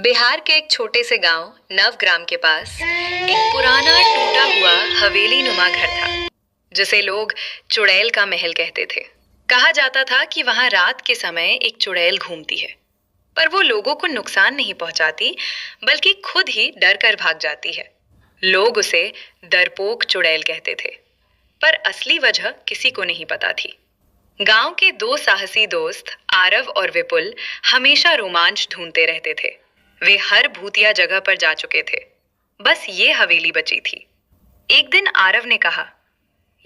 बिहार के एक छोटे से गांव नवग्राम के पास एक पुराना टूटा हुआ हवेली नुमा घर था जिसे लोग चुड़ैल का महल कहते थे। कहा जाता था कि वहां रात के समय एक चुड़ैल घूमती है, पर वो लोगों को नुकसान नहीं पहुंचाती बल्कि खुद ही डर कर भाग जाती है। लोग उसे डरपोक चुड़ैल कहते थे, पर असली वजह किसी को नहीं पता थी। गांव के दो साहसी दोस्त आरव और विपुल हमेशा रोमांच ढूंढते रहते थे। वे हर भूतिया जगह पर जा चुके थे, बस ये हवेली बची थी। एक दिन आरव ने कहा,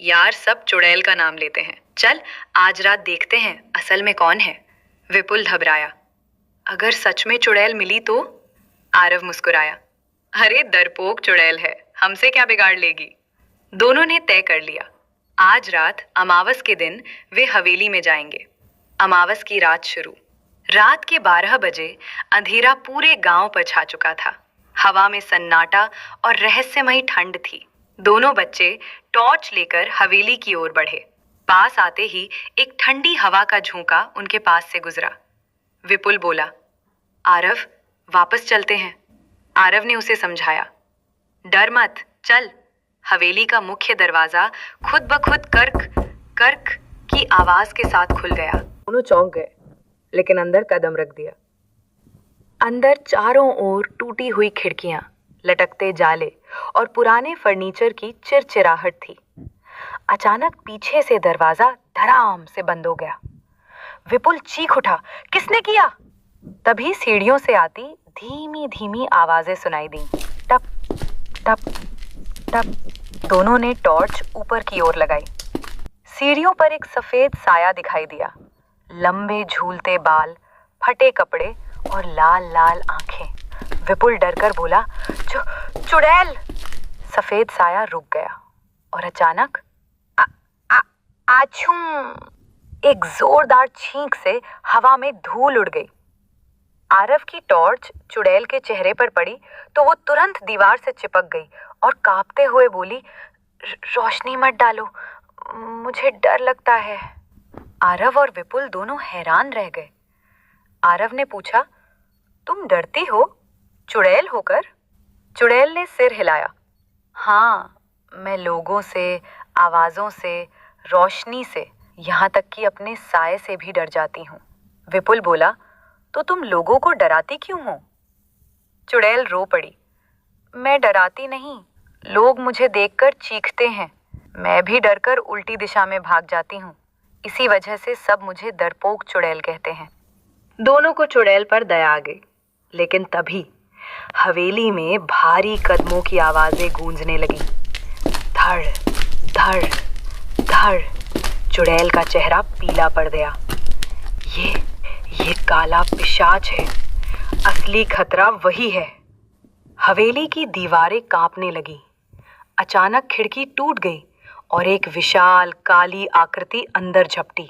यार सब चुड़ैल का नाम लेते हैं, चल आज रात देखते हैं असल में कौन है। विपुल घबराया, अगर सच में चुड़ैल मिली तो? आरव मुस्कुराया, अरे डरपोक चुड़ैल है, हमसे क्या बिगाड़ लेगी। दोनों ने तय कर लिया, आज रात अमावस के दिन वे हवेली में जाएंगे। अमावस की रात शुरू। रात के 12 बजे अंधेरा पूरे गांव पर छा चुका था। हवा में सन्नाटा और रहस्यमयी ठंड थी। दोनों बच्चे टॉर्च लेकर हवेली की ओर बढ़े। पास आते ही एक ठंडी हवा का झोंका उनके पास से गुजरा। विपुल बोला, आरव वापस चलते हैं। आरव ने उसे समझाया, डर मत, चल। हवेली का मुख्य दरवाजा खुद ब खुद कर्क कर्क की आवाज के साथ खुल गया। दोनों चौंक गए, लेकिन अंदर कदम रख दिया। अंदर चारों ओर टूटी हुई खिड़कियां, लटकते जाले और पुराने फर्नीचर की चिरचिराहट थी। अचानक पीछे से दरवाजा धड़ाम से बंद हो गया। विपुल चीख उठा, किसने किया? तभी सीढ़ियों से आती धीमी धीमी आवाजें सुनाई दी, टप टप टप। दोनों ने टॉर्च ऊपर की ओर लगाई। सीढ़ियों पर एक सफेद साया दिखाई दिया। लंबे झूलते बाल, फटे कपड़े और लाल लाल आंखें। विपुल डरकर बोला, चुड़ैल। सफेद साया रुक गया और अचानक आछू, एक जोरदार छींक से हवा में धूल उड़ गई। आरव की टॉर्च चुड़ैल के चेहरे पर पड़ी तो वो तुरंत दीवार से चिपक गई और कांपते हुए बोली, रोशनी मत डालो, मुझे डर लगता है। आरव और विपुल दोनों हैरान रह गए। आरव ने पूछा, तुम डरती हो चुड़ैल होकर? चुड़ैल ने सिर हिलाया, हाँ, मैं लोगों से, आवाजों से, रोशनी से, यहाँ तक कि अपने साए से भी डर जाती हूँ। विपुल बोला, तो तुम लोगों को डराती क्यों हो? चुड़ैल रो पड़ी, मैं डराती नहीं, लोग मुझे देखकर चीखते हैं, मैं भी डरकर उल्टी दिशा में भाग जाती हूँ, इसी वजह से सब मुझे डरपोक चुड़ैल कहते हैं। दोनों को चुड़ैल पर दया आ गई, लेकिन तभी हवेली में भारी कदमों की आवाजें गूंजने लगी। धड़ धड़ धड़। चुड़ैल का चेहरा पीला पड़ गया। ये काला पिशाच है, असली खतरा वही है। हवेली की दीवारें कांपने लगी। अचानक खिड़की टूट गई और एक विशाल काली आकृति अंदर झपटी।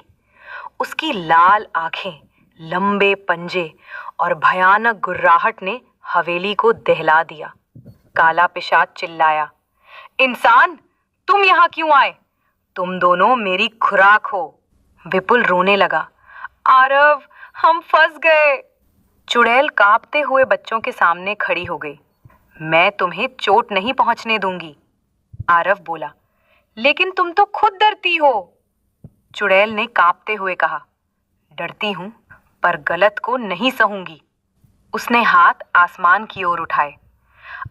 उसकी लाल आंखें, लंबे पंजे और भयानक गुर्राहट ने हवेली को दहला दिया। काला पिशाच चिल्लाया, इंसान, तुम यहाँ क्यों आए? तुम दोनों मेरी खुराक हो। विपुल रोने लगा, आरव, हम फंस गए। चुड़ैल कांपते हुए बच्चों के सामने खड़ी हो गई। मैं तुम्हें चोट नहीं पहुंचने दूंगी। आरव बोला, लेकिन तुम तो खुद डरती हो। चुड़ैल ने कांपते हुए कहा, डरती हूं पर गलत को नहीं सहूंगी। उसने हाथ आसमान की ओर उठाए।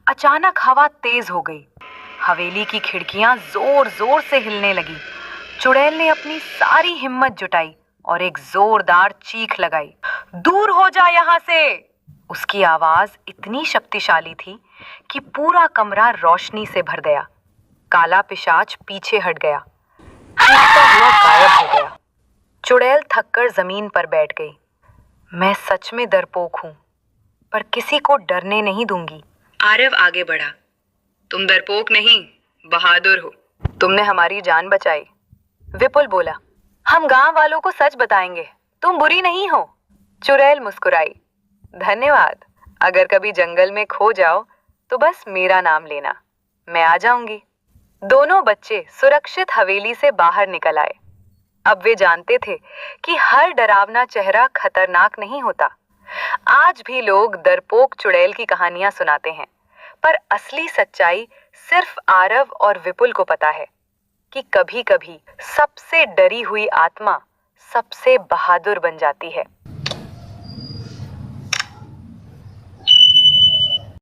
अचानक हवा तेज हो गई। हवेली की खिड़कियां जोर जोर से हिलने लगी। चुड़ैल ने अपनी सारी हिम्मत जुटाई और एक जोरदार चीख लगाई, दूर हो जा यहाँ से। उसकी आवाज इतनी शक्तिशाली थी कि पूरा कमरा रोशनी से भर गया। काला पिशाच पीछे हट गया, चीखता हुआ गायब हो गया। चुड़ैल थककर जमीन पर बैठ गई। मैं सच में डरपोक हूं, पर किसी को डरने नहीं दूंगी। आरव आगे बढ़ा, तुम डरपोक नहीं, बहादुर हो, तुमने हमारी जान बचाई। विपुल बोला, हम गांव वालों को सच बताएंगे, तुम बुरी नहीं हो। चुड़ैल मुस्कुराई, धन्यवाद। अगर कभी जंगल में खो जाओ तो बस मेरा नाम लेना, मैं आ जाऊंगी। दोनों बच्चे सुरक्षित हवेली से बाहर निकल आए। अब वे जानते थे कि हर डरावना चेहरा खतरनाक नहीं होता, आज भी लोग डरपोक चुड़ैल की कहानियां सुनाते हैं, पर असली सच्चाई सिर्फ आरव और विपुल को पता है कि कभी-कभी सबसे डरी हुई आत्मा सबसे बहादुर बन जाती है।